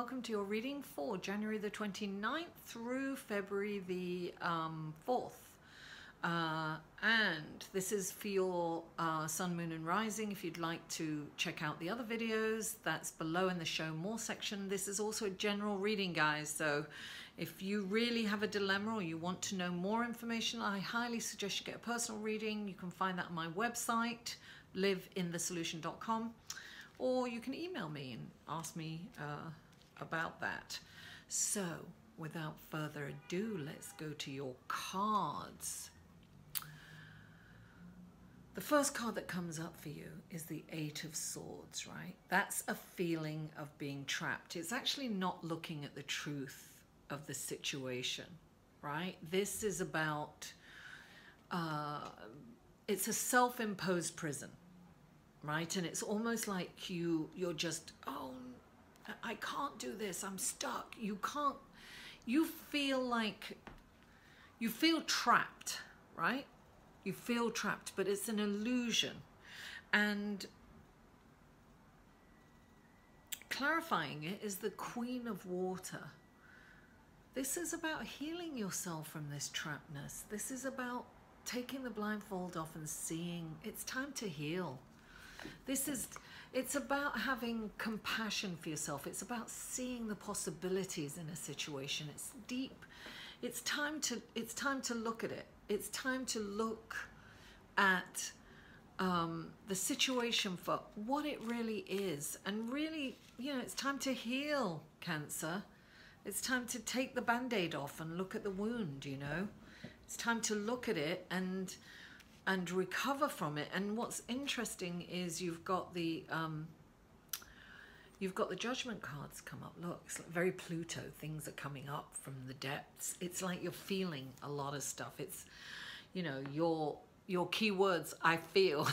welcome to your reading for January the 29th through February the 4th. And this is for your sun, moon and rising. If you'd like to check out the other videos, that's below in the show more section. This is also a general reading, guys. So if you really have a dilemma or you want to know more information, I highly suggest you get a personal reading. You can find that on my website, liveinthesolution.com. Or you can email me and ask me about that. So, without further ado, let's go to your cards. The first card that comes up for you is the Eight of Swords, right? That's a feeling of being trapped. It's actually not looking at the truth of the situation, right? This is about, it's a self-imposed prison. Right? And it's almost like you're just, oh, I can't do this. I'm stuck. You can't, you feel trapped, right? You feel trapped, but it's an illusion. And clarifying it is the Queen of Water. This is about healing yourself from this trappedness. This is about taking the blindfold off and seeing it's time to heal. It's about having compassion for yourself. It's about seeing the possibilities in a situation. It's deep. It's time to look at it. It's time to look at the situation for what it really is. And really, it's time to heal, Cancer. It's time to take the Band-Aid off and look at the wound, It's time to look at it and recover from it. And what's interesting is you've got the Judgment cards come up. Look, it's like very Pluto. Things are coming up from the depths. It's like you're feeling a lot of stuff. It's, your key words, I feel.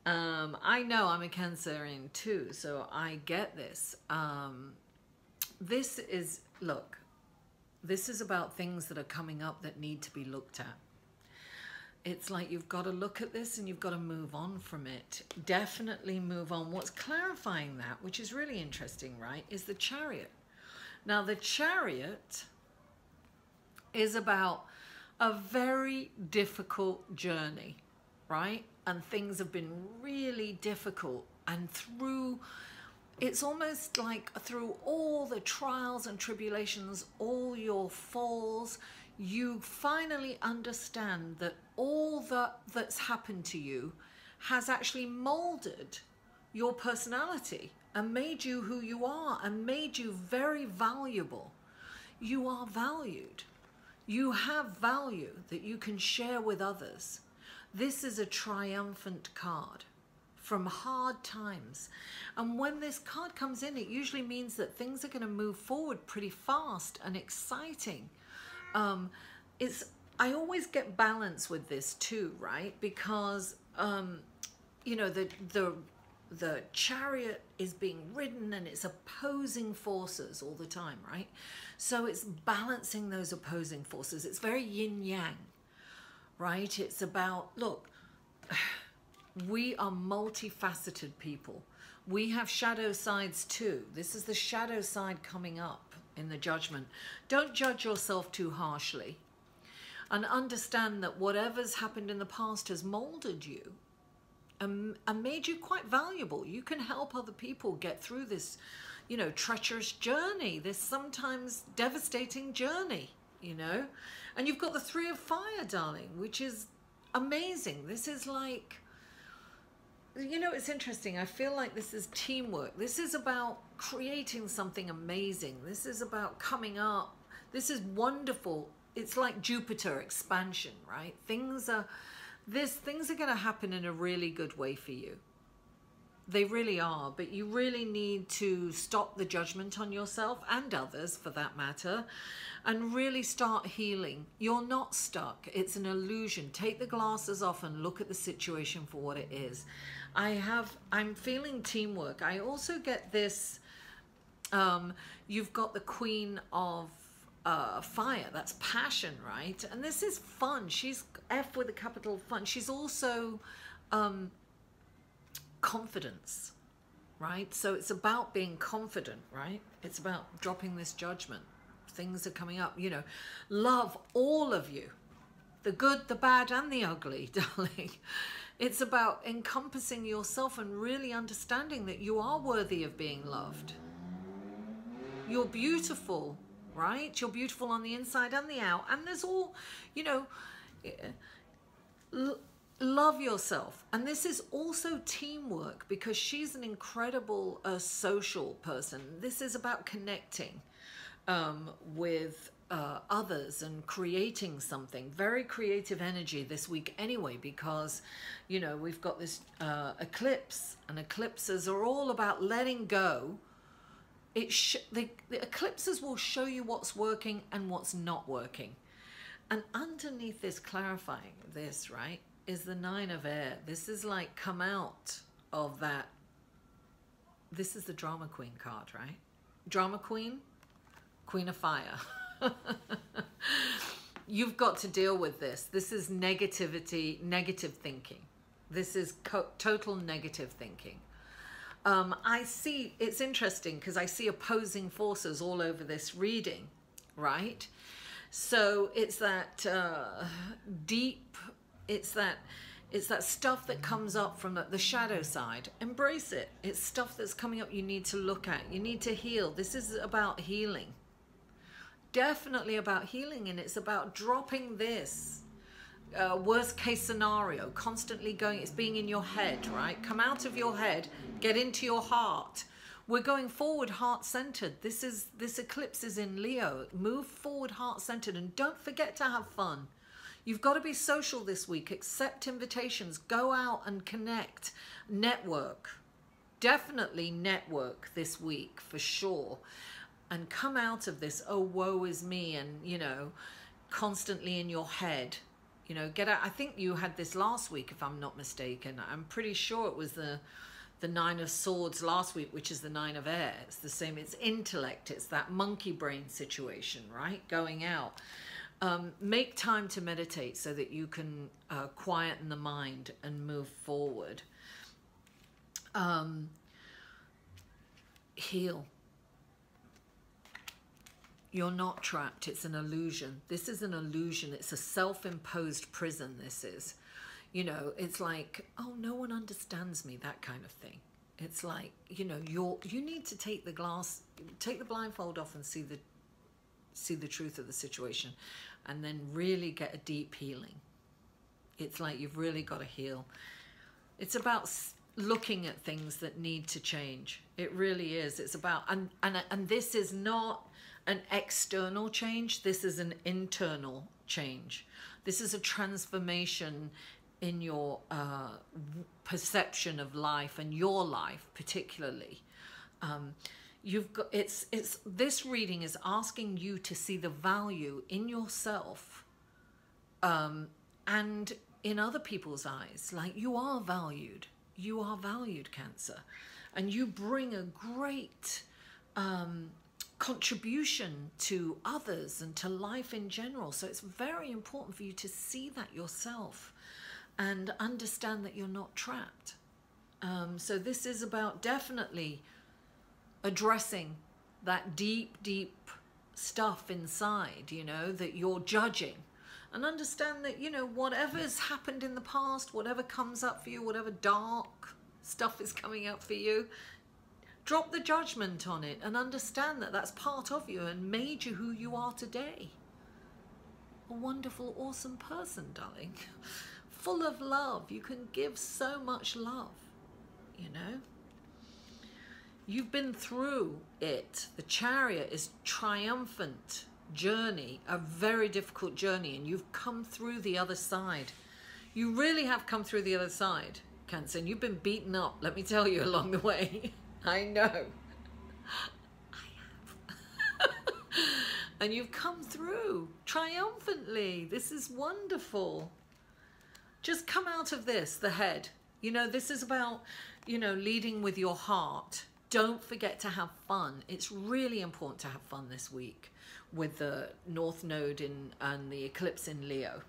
I know I'm a Cancerian too, so I get this. This is about things that are coming up that need to be looked at. It's like you've got to look at this and you've got to move on from it. Definitely move on. What's clarifying that, which is really interesting, right, is the Chariot. Now, the Chariot is about a very difficult journey, right? And things have been really difficult. And it's almost like through all the trials and tribulations, all your falls, you finally understand that all that's happened to you has actually molded your personality and made you who you are and made you very valuable. You are valued. You have value that you can share with others. This is a triumphant card from hard times. And when this card comes in, it usually means that things are going to move forward pretty fast and exciting. I always get balance with this too, right? Because, the Chariot is being ridden and it's opposing forces all the time, right? So it's balancing those opposing forces. It's very yin yang, right? It's about, look, we are multifaceted people. We have shadow sides too. This is the shadow side coming up in the Judgment. Don't judge yourself too harshly. And understand that whatever's happened in the past has molded you and made you quite valuable. You can help other people get through this, treacherous journey, this sometimes devastating journey, And you've got the Three of Fire, darling, which is amazing. This is like, it's interesting. I feel like this is teamwork. This is about creating something amazing. This is about coming up. This is wonderful. It's like Jupiter expansion, right? Things are going to happen in a really good way for you. They really are, but you really need to stop the judgment on yourself and others for that matter and really start healing. You're not stuck. It's an illusion. Take the glasses off and look at the situation for what it is. I'm feeling teamwork. I also get this, you've got the Queen of Fire, that's passion, right? And this is fun. She's F with a capital fun. She's also confidence, right? So it's about being confident, right? It's about dropping this judgment. Things are coming up, you know. Love all of you, the good, the bad, and the ugly, darling. It's about encompassing yourself and really understanding that you are worthy of being loved. You're beautiful, right? You're beautiful on the inside and the out. And there's all, you know, love yourself. And this is also teamwork, because she's an incredible social person. This is about connecting with others and creating something. Very creative energy this week anyway, because, you know, we've got this eclipse, and eclipses are all about letting go. The eclipses will show you what's working and what's not working. And underneath this, clarifying this, right, is the 9 of air. This is like, come out of that. This is the drama queen card, right? Drama queen, queen of fire. You've got to deal with this. This is negativity, negative thinking. This is total negative thinking. I see, it's interesting because I see opposing forces all over this reading, right? So it's that deep, it's that stuff that comes up from the shadow side. Embrace it. It's stuff that's coming up you need to look at. You need to heal. This is about healing. Definitely about healing, and it's about dropping this worst case scenario, constantly going, it's being in your head, right? Come out of your head, get into your heart. We're going forward heart-centered. This eclipse is in Leo. Move forward heart-centered, and don't forget to have fun. You've got to be social this week. Accept invitations. Go out and connect. Network. Definitely network this week for sure. And come out of this, oh, woe is me, and, you know, constantly in your head. You know, get out. I think you had this last week, if I'm not mistaken. I'm pretty sure it was the 9 of Swords last week, which is the 9 of air. It's the same. It's intellect. It's that monkey brain situation, right? Going out. Make time to meditate so that you can quieten the mind and move forward. Heal. You're not trapped. It's an illusion. This is an illusion. It's a self-imposed prison, this is. You know, it's like, oh, no one understands me, that kind of thing. It's like, you know, you need to take the blindfold off and see the truth of the situation, and then really get a deep healing. It's like you've really got to heal. It's about looking at things that need to change. It really is. It's about, and this is not an external change. This is an internal change. This is a transformation in your perception of life, and your life particularly. You've got, this reading is asking you to see the value in yourself and in other people's eyes. Like, you are valued. You are valued, Cancer. And you bring a great contribution to others and to life in general. So it's very important for you to see that yourself and understand that you're not trapped. So this is about definitely addressing that deep, deep stuff inside, you know, that you're judging. And understand that, you know, whatever's happened in the past, whatever comes up for you, whatever dark stuff is coming up for you, drop the judgment on it and understand that that's part of you and made you who you are today. A wonderful, awesome person, darling. Full of love. You can give so much love, you know. You've been through it. The Chariot is triumphant journey, a very difficult journey, and you've come through the other side. You really have come through the other side, Cancer, and you've been beaten up, let me tell you, along the way. I know. I have. And you've come through triumphantly. This is wonderful. Just come out of this, the head. You know, this is about, you know, leading with your heart. Don't forget to have fun. It's really important to have fun this week with the North Node and the eclipse in Leo.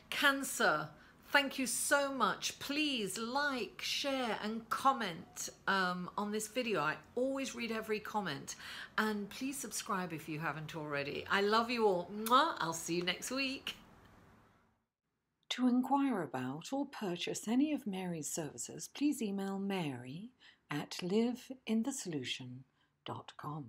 Cancer, Thank you so much. Please like, share and comment on this video. I always read every comment, and please subscribe if you haven't already. I love you all. Mwah. I'll see you next week. To inquire about or purchase any of Mary's services, please email mary@liveinthesolution.com.